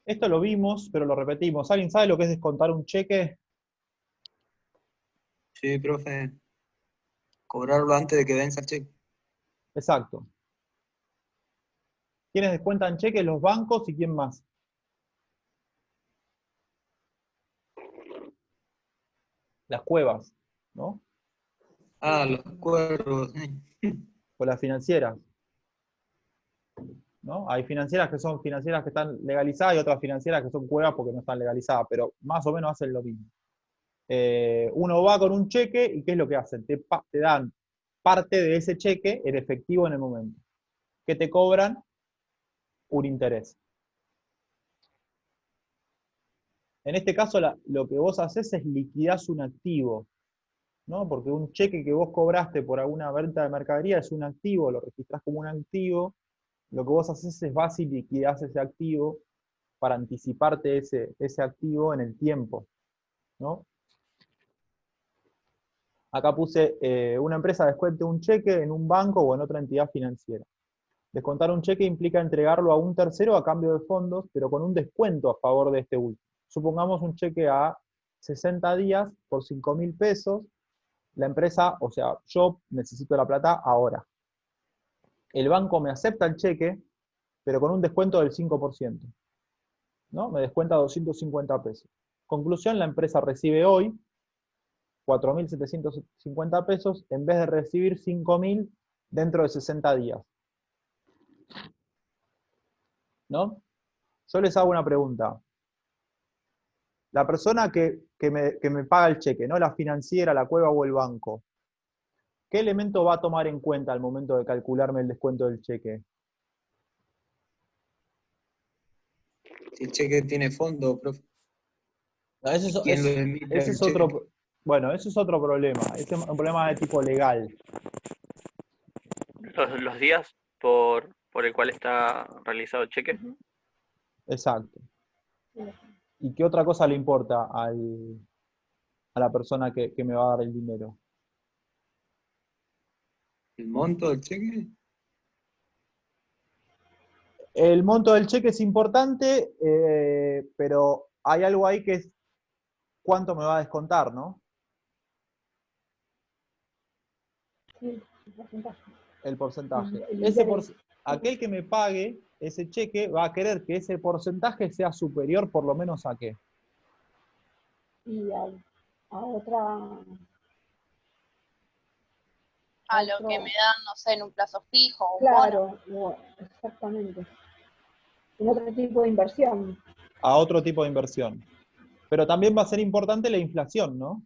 Esto lo vimos, pero lo repetimos. ¿Alguien sabe lo que es descontar un cheque? Sí, profe, cobrarlo antes de que venza el cheque. Exacto. ¿Quiénes descuentan cheques? Los bancos y quién más. Las cuevas, ¿no? Ah, los cuervos. O las financieras, ¿no? Hay financieras que son financieras que están legalizadas y otras financieras que son cuevas porque no están legalizadas, pero más o menos hacen lo mismo. Uno va con un cheque y ¿qué es lo que hacen? Te dan parte de ese cheque en efectivo en el momento. Que te cobran un interés. En este caso, lo que vos haces es liquidás un activo, ¿no? Porque un cheque que vos cobraste por alguna venta de mercadería es un activo, lo registrás como un activo. Lo que vos haces es vas y liquidás ese activo para anticiparte ese activo en el tiempo, ¿no? Acá puse una empresa descuente un cheque en un banco o en otra entidad financiera. Descontar un cheque implica entregarlo a un tercero a cambio de fondos, pero con un descuento a favor de este último. Supongamos un cheque a 60 días por 5.000 pesos. La empresa, o sea, yo necesito la plata ahora. El banco me acepta el cheque, pero con un descuento del 5%, ¿no? Me descuenta 250 pesos. Conclusión, la empresa recibe hoy 4.750 pesos en vez de recibir 5.000 dentro de 60 días, ¿no? Yo les hago una pregunta. La persona que me paga el cheque, ¿no? La financiera, la cueva o el banco, ¿qué elemento va a tomar en cuenta al momento de calcularme el descuento del cheque? Si el cheque tiene fondo, profe. No, ¿Y quién lo emite ese el es cheque? otro, bueno, ese es otro problema. Ese es un problema de tipo legal. Los días por el cual está realizado el cheque. Exacto. ¿Y qué otra cosa le importa a la persona que me va a dar el dinero? ¿El monto del cheque? El monto del cheque es importante, pero hay algo ahí que es cuánto me va a descontar, ¿no? Sí, el porcentaje. El porcentaje. El interés. Aquel que me pague ese cheque va a querer que ese porcentaje sea superior por lo menos a qué. Y a otra. A lo que me dan, no sé, en un plazo fijo o un Claro, bono. exactamente. En otro tipo de inversión. A otro tipo de inversión. Pero también va a ser importante la inflación, ¿no?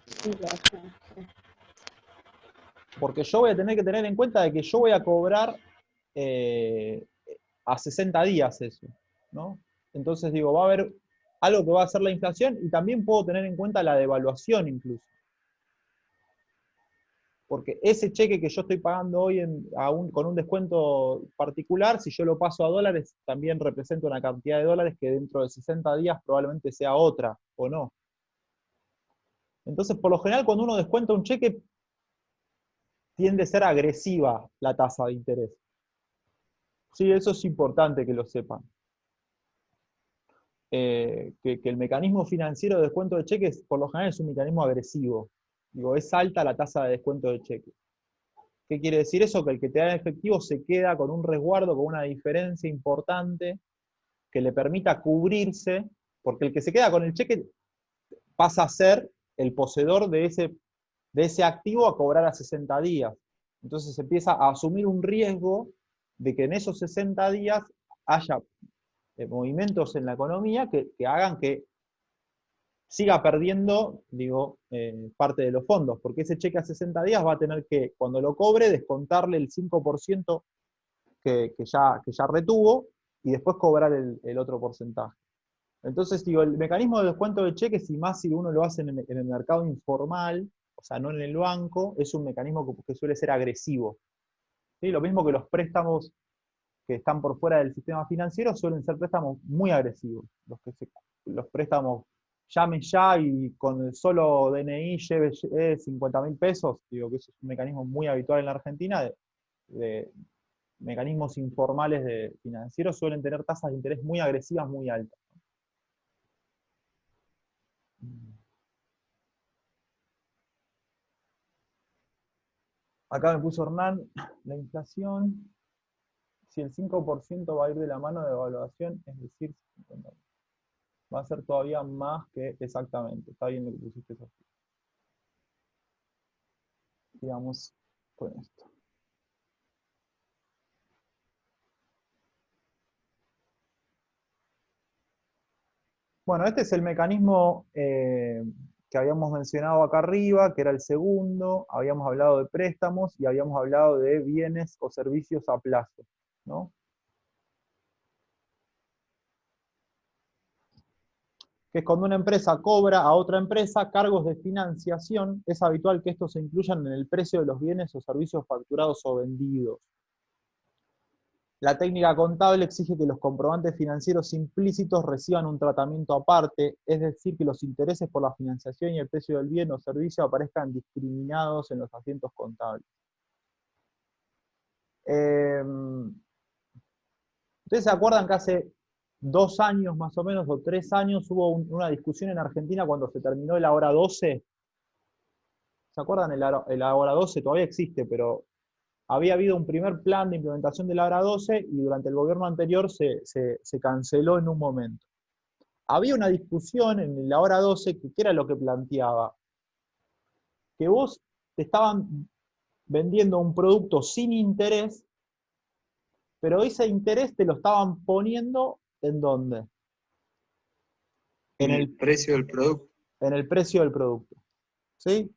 Sí, claro, sí. Porque yo voy a tener que tener en cuenta de que yo voy a cobrar a 60 días eso, ¿no? Entonces digo, va a haber algo que va a hacer la inflación y también puedo tener en cuenta la devaluación incluso. Porque ese cheque que yo estoy pagando hoy con un descuento particular, si yo lo paso a dólares, también representa una cantidad de dólares que dentro de 60 días probablemente sea otra, o no. Entonces, por lo general, cuando uno descuenta un cheque, tiende a ser agresiva la tasa de interés. Sí, eso es importante que lo sepan. Que el mecanismo financiero de descuento de cheques, por lo general, es un mecanismo agresivo. Digo, es alta la tasa de descuento de cheques. ¿Qué quiere decir eso? Que el que te da en efectivo se queda con un resguardo, con una diferencia importante que le permita cubrirse, porque el que se queda con el cheque pasa a ser el poseedor de ese activo a cobrar a 60 días. Entonces se empieza a asumir un riesgo de que en esos 60 días haya movimientos en la economía que hagan que siga perdiendo, digo, parte de los fondos, porque ese cheque a 60 días va a tener que, cuando lo cobre, descontarle el 5% que ya retuvo y después cobrar el otro porcentaje. Entonces, digo, el mecanismo de descuento de cheques, y más si uno lo hace en el mercado informal, o sea, no en el banco, es un mecanismo que suele ser agresivo. ¿Sí? Lo mismo que los préstamos que están por fuera del sistema financiero suelen ser préstamos muy agresivos. Los préstamos llame ya y con el solo DNI lleve 50.000 pesos, digo que eso es un mecanismo muy habitual en la Argentina, de mecanismos informales financieros suelen tener tasas de interés muy agresivas, muy altas. Acá me puso Hernán, la inflación, si el 5% va a ir de la mano de evaluación, es decir, va a ser todavía más que exactamente. Está bien lo que pusiste, Sofía. Digamos con esto. Bueno, este es el mecanismo que habíamos mencionado acá arriba, que era el segundo. Habíamos hablado de préstamos y habíamos hablado de bienes o servicios a plazo, ¿no? Que es cuando una empresa cobra a otra empresa cargos de financiación, es habitual que estos se incluyan en el precio de los bienes o servicios facturados o vendidos. La técnica contable exige que los comprobantes financieros implícitos reciban un tratamiento aparte, es decir, que los intereses por la financiación y el precio del bien o servicio aparezcan discriminados en los asientos contables. ¿Ustedes se acuerdan que hace 2 años más o menos, o 3 años, hubo una discusión en Argentina cuando se terminó el Ahora 12? ¿Se acuerdan? El Ahora 12 todavía existe, pero había habido un primer plan de implementación del Ahora 12 y durante el gobierno anterior se canceló en un momento. Había una discusión en el Ahora 12 que era lo que planteaba, que vos te estaban vendiendo un producto sin interés, pero ese interés te lo estaban poniendo ¿en dónde? En el precio del producto. En el precio del producto. ¿Sí?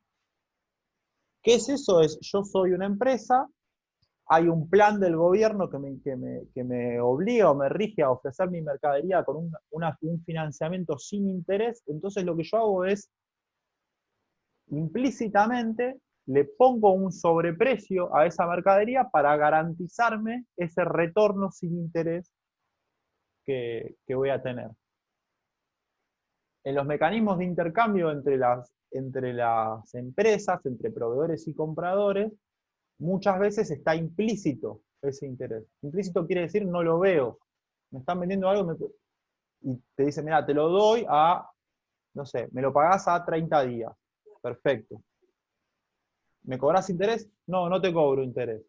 ¿Qué es eso? Es, yo soy una empresa, hay un plan del gobierno que me obliga o me rige a ofrecer mi mercadería con un financiamiento sin interés, entonces lo que yo hago es, implícitamente, le pongo un sobreprecio a esa mercadería para garantizarme ese retorno sin interés que voy a tener. En los mecanismos de intercambio entre las empresas, entre proveedores y compradores, muchas veces está implícito ese interés. Implícito quiere decir no lo veo. Me están vendiendo algo y te dicen, mira, te lo doy a, no sé, me lo pagás a 30 días. Perfecto. ¿Me cobrás interés? No, no te cobro interés.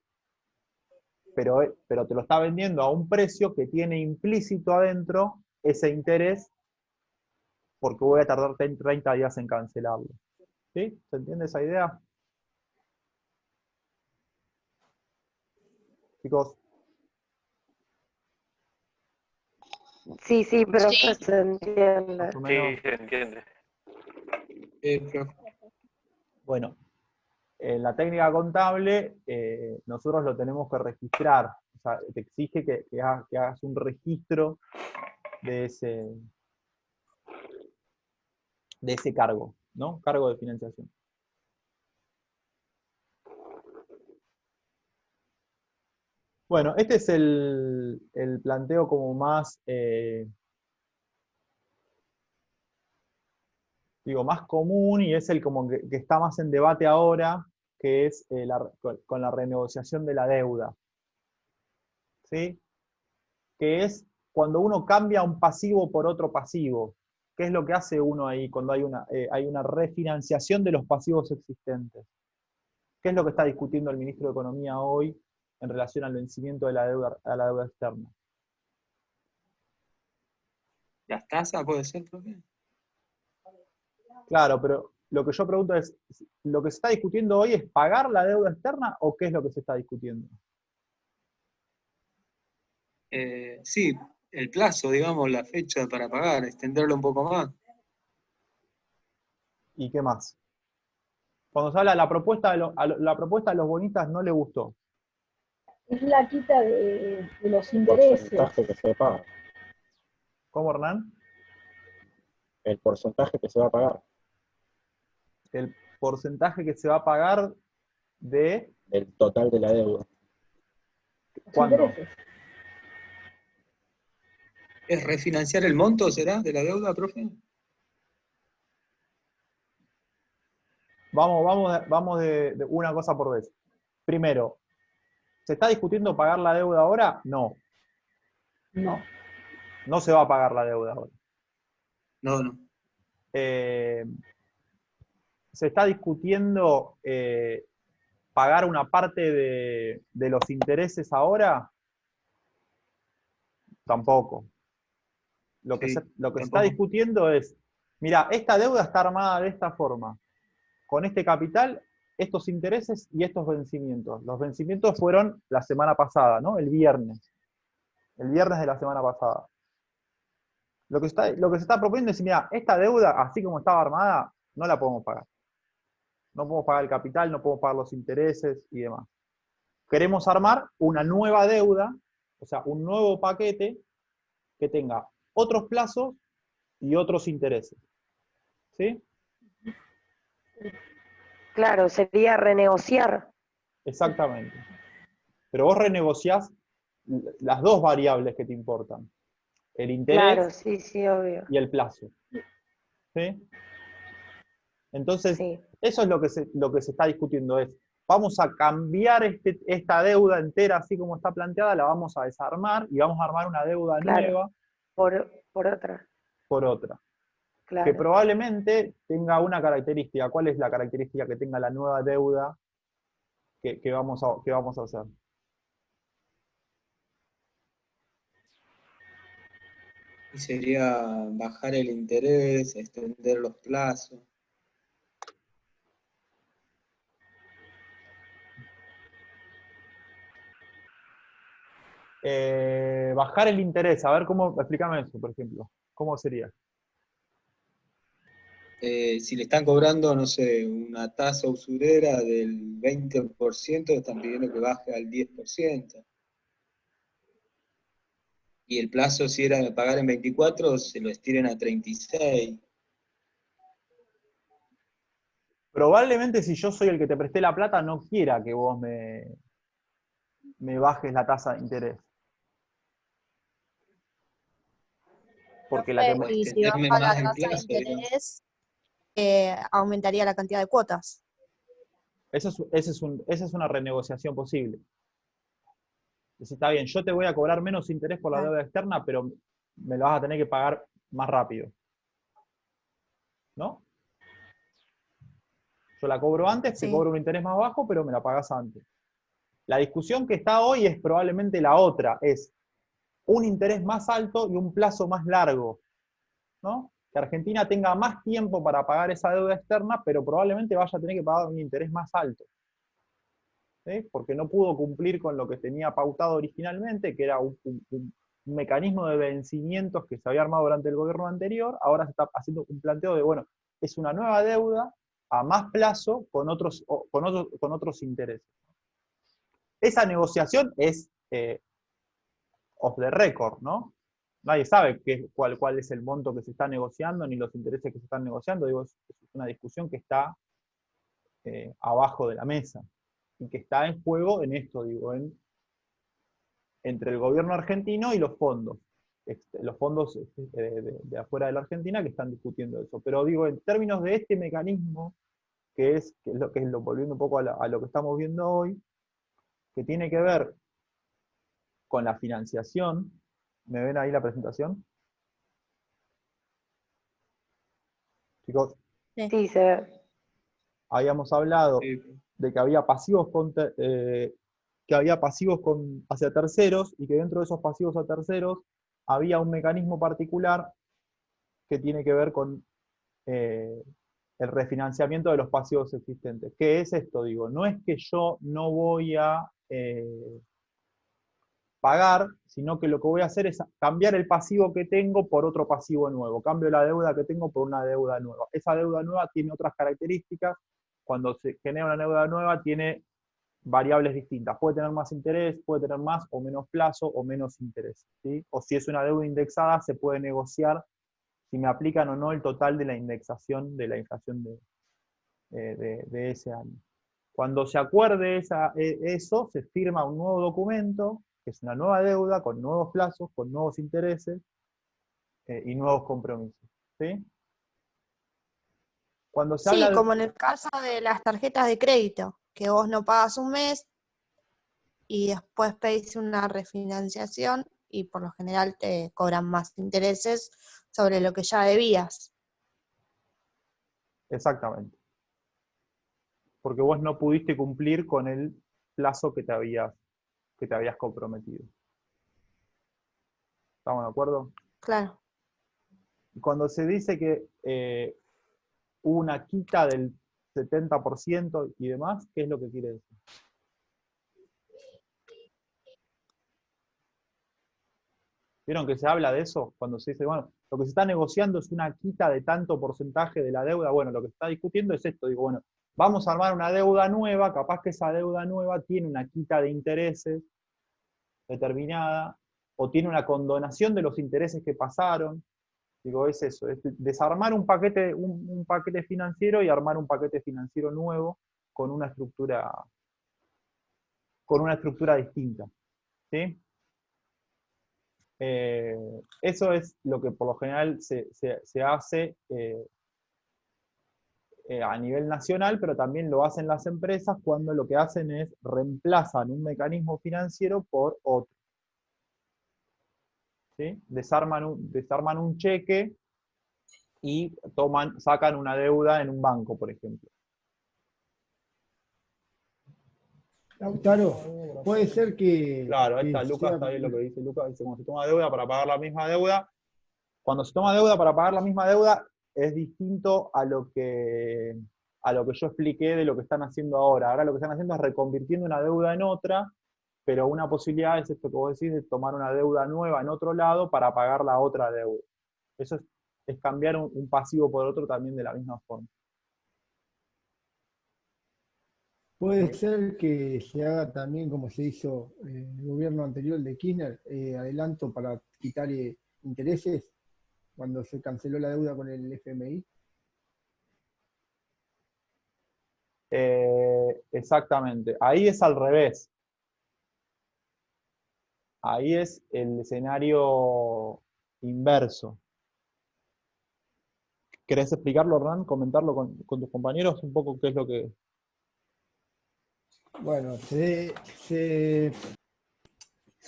Pero te lo está vendiendo a un precio que tiene implícito adentro ese interés porque voy a tardar 30 días en cancelarlo. ¿Sí? ¿Se entiende esa idea? Chicos. Sí, pero Sí. se entiende. Más o menos. Sí, se entiende. Profe. Bueno, en la técnica contable nosotros lo tenemos que registrar. O sea, te exige que hagas un registro de ese cargo, ¿no? Cargo de financiación. Bueno, este es el planteo como más, más común y es el como que está más en debate ahora, que es con la renegociación de la deuda. ¿Sí? Que es cuando uno cambia un pasivo por otro pasivo. ¿Qué es lo que hace uno ahí cuando hay una refinanciación de los pasivos existentes? ¿Qué es lo que está discutiendo el ministro de Economía hoy en relación al vencimiento de la deuda externa? ¿Las tasas puede ser, profe? Claro, pero lo que yo pregunto es, ¿lo que se está discutiendo hoy es pagar la deuda externa o qué es lo que se está discutiendo? Sí, el plazo, digamos, la fecha para pagar, extenderlo un poco más. ¿Y qué más? Cuando se habla de la propuesta de los bonistas no le gustó. Es la quita de los El intereses. porcentaje que se paga. ¿Cómo, Hernán? El porcentaje que se va a pagar. El porcentaje que se va a pagar de... El total de la deuda. Los ¿Cuándo? intereses. ¿Es refinanciar el monto, será, de la deuda, profe? Vamos de una cosa por vez. Primero, ¿Se está discutiendo pagar la deuda ahora? No, No. no se va a pagar la deuda ahora. No, no. Se está discutiendo pagar una parte de los intereses ahora, tampoco. Lo que Sí, se está tampoco. discutiendo es, mira, esta deuda está armada de esta forma, con este capital, estos intereses y estos vencimientos. Los vencimientos fueron la semana pasada, ¿no? El viernes de la semana pasada. Lo que se está proponiendo es, mira, esta deuda, así como estaba armada, no la podemos pagar. No podemos pagar el capital, no podemos pagar los intereses y demás. Queremos armar una nueva deuda, o sea, un nuevo paquete que tenga otros plazos y otros intereses. ¿Sí? Claro, sería renegociar. Exactamente. Pero vos renegociás las dos variables que te importan. El interés Claro, sí, sí, obvio. y el plazo. ¿Sí? Entonces, Sí, eso es lo que se está discutiendo, es, vamos a cambiar esta deuda entera así como está planteada, la vamos a desarmar y vamos a armar una deuda claro. nueva Por otra. por otra. Que Claro. probablemente tenga una característica. ¿Cuál es la característica que tenga la nueva deuda que vamos a hacer? Y sería bajar el interés, extender los plazos. Bajar el interés, a ver cómo, explícame eso, por ejemplo. ¿Cómo sería? Si le están cobrando, no sé, una tasa usurera del 20%, están pidiendo que baje al 10%. Y el plazo, si era de pagar en 24, se lo estiren a 36. Probablemente si yo soy el que te presté la plata, no quiera que vos me bajes la tasa de interés. Porque la que Profe, me, y si Extenderme baja más la el tasa de plazo, digamos. interés, aumentaría la cantidad de cuotas. esa es una renegociación posible. Dice, está bien, yo te voy a cobrar menos interés por la Ah. deuda externa, pero me lo vas a tener que pagar más rápido. ¿No? Yo la cobro antes, te Sí. cobro un interés más bajo, pero me la pagas antes. La discusión que está hoy es probablemente la otra, es un interés más alto y un plazo más largo, ¿no? Que Argentina tenga más tiempo para pagar esa deuda externa, pero probablemente vaya a tener que pagar un interés más alto. ¿Sí? Porque no pudo cumplir con lo que tenía pautado originalmente, que era un mecanismo de vencimientos que se había armado durante el gobierno anterior. Ahora se está haciendo un planteo de, bueno, es una nueva deuda a más plazo con otros intereses. Esa negociación es off the record, ¿no? Nadie sabe cuál es el monto que se está negociando, ni los intereses que se están negociando. Digo, es una discusión que está abajo de la mesa y que está en juego en esto, digo, entre el gobierno argentino y los fondos de afuera de la Argentina que están discutiendo eso. Pero digo, en términos de este mecanismo, que es volviendo un poco a lo que estamos viendo hoy, que tiene que ver con la financiación. ¿Me ven ahí la presentación? Chicos, Sí, se ve. habíamos hablado Sí. de que había pasivos hacia terceros y que dentro de esos pasivos a terceros había un mecanismo particular que tiene que ver con el refinanciamiento de los pasivos existentes. ¿Qué es esto? Digo, no es que yo no voy a pagar, sino que lo que voy a hacer es cambiar el pasivo que tengo por otro pasivo nuevo. Cambio la deuda que tengo por una deuda nueva. Esa deuda nueva tiene otras características. Cuando se genera una deuda nueva tiene variables distintas. Puede tener más interés, puede tener más o menos plazo o menos interés, ¿sí? O si es una deuda indexada, se puede negociar si me aplican o no el total de la indexación de la inflación de ese año. Cuando se acuerde eso, se firma un nuevo documento, que es una nueva deuda, con nuevos plazos, con nuevos intereses y nuevos compromisos. ¿Sí? Cuando se habla Sí, de... como en el caso de las tarjetas de crédito, que vos no pagas un mes y después pedís una refinanciación y por lo general te cobran más intereses sobre lo que ya debías. Exactamente. Porque vos no pudiste cumplir con el plazo que te habías comprometido. ¿Estamos de acuerdo? Claro. Cuando se dice que hubo una quita del 70% y demás, ¿qué es lo que quiere decir? ¿Vieron que se habla de eso? Cuando se dice, bueno, lo que se está negociando es una quita de tanto porcentaje de la deuda. Bueno, lo que se está discutiendo es esto. Digo, bueno, vamos a armar una deuda nueva, capaz que esa deuda nueva tiene una quita de intereses determinada, o tiene una condonación de los intereses que pasaron. Digo, es eso, es desarmar un paquete financiero y armar un paquete financiero nuevo con una estructura distinta. ¿Sí? Eso es lo que por lo general se hace a nivel nacional, pero también lo hacen las empresas cuando lo que hacen es reemplazan un mecanismo financiero por otro. ¿Sí? Desarman un cheque y sacan una deuda en un banco, por ejemplo. Lautaro, puede ser que... Claro, ahí que está, Lucas, sea- está bien lo que dice Lucas, dice, cuando se toma deuda para pagar la misma deuda, cuando se toma deuda para pagar la misma deuda, es distinto a lo que yo expliqué de lo que están haciendo ahora. Ahora lo que están haciendo es reconvirtiendo una deuda en otra, pero una posibilidad es esto que vos decís, de tomar una deuda nueva en otro lado para pagar la otra deuda. Eso es cambiar un pasivo por otro también de la misma forma. Puede ser que se haga también como se hizo en el gobierno anterior de Kirchner, adelanto para quitar intereses cuando se canceló la deuda con el FMI. Exactamente. Ahí es al revés. Ahí es el escenario inverso. ¿Querés explicarlo, Hernán? ¿Comentarlo con tus compañeros un poco qué es lo que... Bueno, se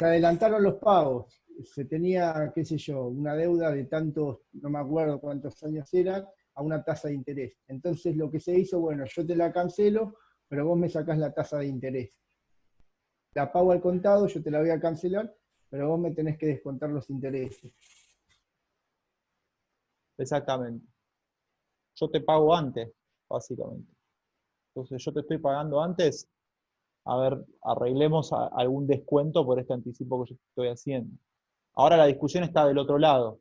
adelantaron los pagos. Se tenía, qué sé yo, una deuda de tantos, no me acuerdo cuántos años eran, a una tasa de interés. Entonces lo que se hizo, bueno, yo te la cancelo, pero vos me sacás la tasa de interés. La pago al contado, yo te la voy a cancelar, pero vos me tenés que descontar los intereses. Exactamente. Yo te pago antes, básicamente. Entonces yo te estoy pagando antes, a ver, arreglemos algún descuento por este anticipo que yo te estoy haciendo. Ahora la discusión está del otro lado.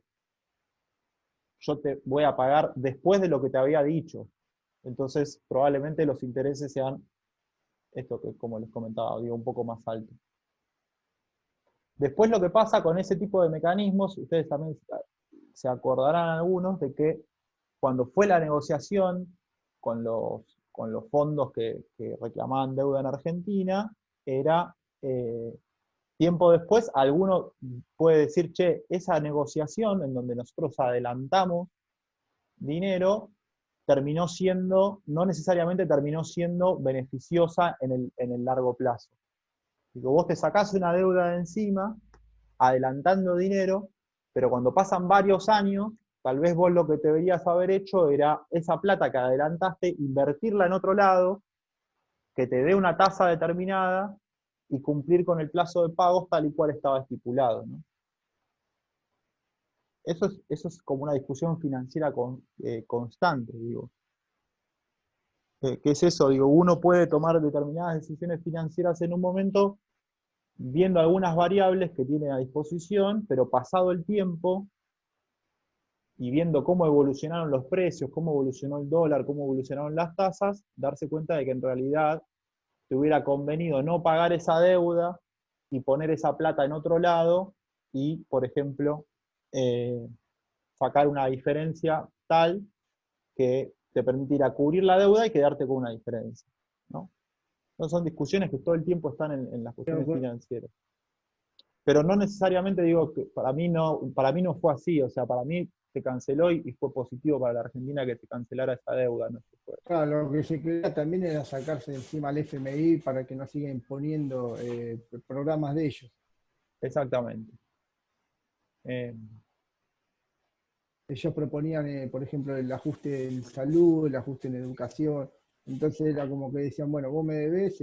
Yo te voy a pagar después de lo que te había dicho. Entonces probablemente los intereses sean esto que, como les comentaba, digo, un poco más alto. Después lo que pasa con ese tipo de mecanismos, ustedes también se acordarán algunos de que cuando fue la negociación con los fondos que reclamaban deuda en Argentina, era tiempo después, alguno puede decir, che, esa negociación en donde nosotros adelantamos dinero, no necesariamente terminó siendo beneficiosa en el largo plazo. Digo, vos te sacás una deuda de encima, adelantando dinero, pero cuando pasan varios años, tal vez vos lo que deberías haber hecho era esa plata que adelantaste, invertirla en otro lado, que te dé una tasa determinada y cumplir con el plazo de pagos tal y cual estaba estipulado, ¿no? Eso es como una discusión financiera constante, digo. ¿Qué es eso? Digo, uno puede tomar determinadas decisiones financieras en un momento viendo algunas variables que tiene a disposición, pero pasado el tiempo y viendo cómo evolucionaron los precios, cómo evolucionó el dólar, cómo evolucionaron las tasas, darse cuenta de que en realidad te hubiera convenido no pagar esa deuda y poner esa plata en otro lado y, por ejemplo, sacar una diferencia tal que te permitirá cubrir la deuda y quedarte con una diferencia, ¿no? No son discusiones que todo el tiempo están en las cuestiones financieras. Pero no necesariamente digo que para mí no fue así, o sea, para mí se canceló y fue positivo para la Argentina que se cancelara esa deuda, no se fue. Claro, lo que se quería también era sacarse de encima al FMI para que no siga imponiendo programas de ellos. Exactamente. Ellos proponían, por ejemplo, el ajuste en salud, el ajuste en educación. Entonces era como que decían, bueno, vos me debés,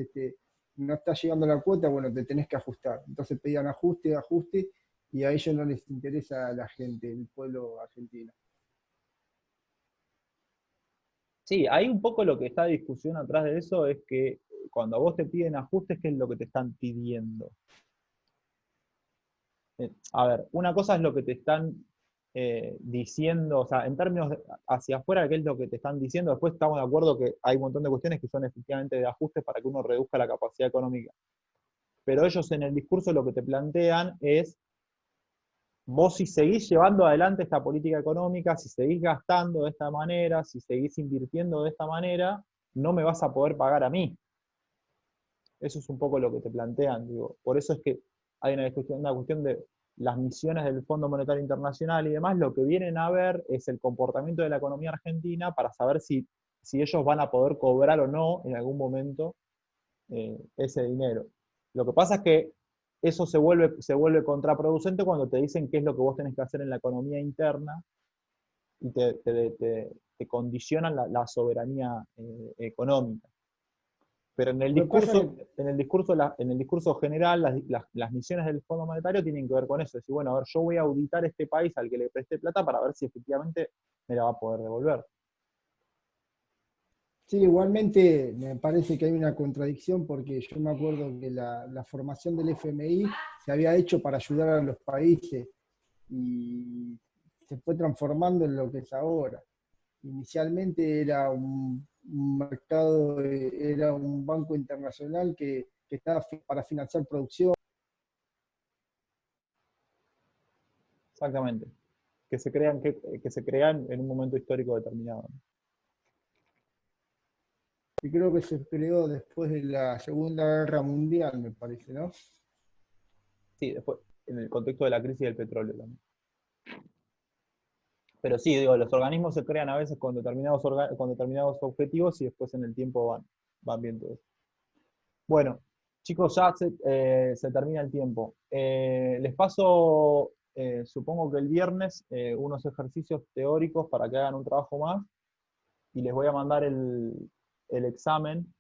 no está llegando la cuota, bueno, te tenés que ajustar. Entonces pedían ajuste, y a ellos no les interesa a la gente, el pueblo argentino. Sí, hay un poco lo que está de discusión atrás de eso, es que cuando a vos te piden ajustes, ¿qué es lo que te están pidiendo? A ver, una cosa es lo que te están diciendo, o sea, en términos hacia afuera, ¿qué es lo que te están diciendo? Después estamos de acuerdo que hay un montón de cuestiones que son efectivamente de ajustes para que uno reduzca la capacidad económica. Pero ellos en el discurso lo que te plantean es, vos si seguís llevando adelante esta política económica, si seguís gastando de esta manera, si seguís invirtiendo de esta manera, no me vas a poder pagar a mí. Eso es un poco lo que te plantean, digo. Por eso es que hay una cuestión de las misiones del Fondo Monetario Internacional y demás, lo que vienen a ver es el comportamiento de la economía argentina para saber si ellos van a poder cobrar o no en algún momento ese dinero. Lo que pasa es que eso se vuelve contraproducente cuando te dicen qué es lo que vos tenés que hacer en la economía interna y te condicionan la soberanía económica. Pero en el discurso general, las misiones del Fondo Monetario tienen que ver con eso. Es decir, bueno, a ver, yo voy a auditar este país al que le presté plata para ver si efectivamente me la va a poder devolver. Sí, igualmente me parece que hay una contradicción porque yo me acuerdo que la formación del FMI se había hecho para ayudar a los países y se fue transformando en lo que es ahora. Inicialmente era un mercado, era un banco internacional que estaba para financiar producción. Exactamente. Que se crean en un momento histórico determinado. Y creo que se creó después de la Segunda Guerra Mundial, me parece, ¿no? Sí, después, en el contexto de la crisis del petróleo también. Pero sí, digo, los organismos se crean a veces con determinados objetivos y después en el tiempo van viendo eso. Bueno, chicos, ya se termina el tiempo. Les paso, supongo que el viernes, unos ejercicios teóricos para que hagan un trabajo más y les voy a mandar el examen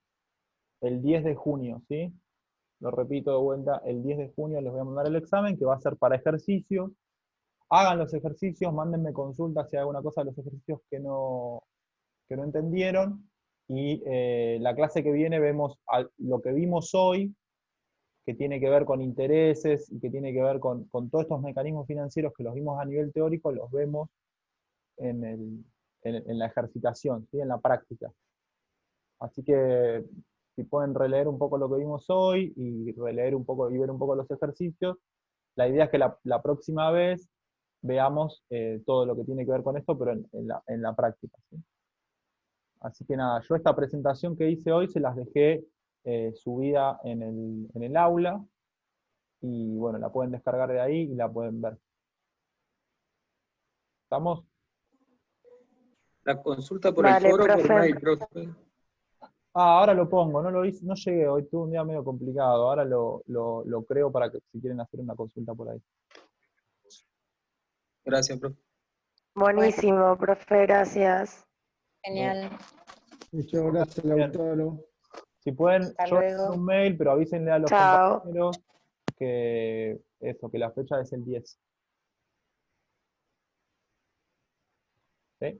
el 10 de junio, ¿sí? Lo repito de vuelta, el 10 de junio les voy a mandar el examen que va a ser para ejercicios. Hagan los ejercicios, mándenme consultas si hay alguna cosa de los ejercicios que no entendieron. Y la clase que viene vemos lo que vimos hoy, que tiene que ver con intereses y que tiene que ver con todos estos mecanismos financieros que los vimos a nivel teórico, los vemos en la ejercitación, ¿sí? En la práctica. Así que si pueden releer un poco lo que vimos hoy y releer un poco y ver un poco los ejercicios, la idea es que la próxima vez veamos todo lo que tiene que ver con esto, pero en la práctica, ¿sí? Así que nada, yo esta presentación que hice hoy se las dejé subida en el aula, y bueno, la pueden descargar de ahí y la pueden ver. ¿Estamos? La consulta por el Vale, foro, por profe. mail, profe. Ahora lo pongo, no lo hice, no llegué hoy, tuve un día medio complicado, ahora lo creo para que si quieren hacer una consulta por ahí. Gracias, profe. Buenísimo, profe, gracias. Genial. Muchas gracias, Lautaro. Si pueden, Hasta yo les luego. mando un mail, pero avísenle a los Chao. compañeros que la fecha es el 10. ¿Sí?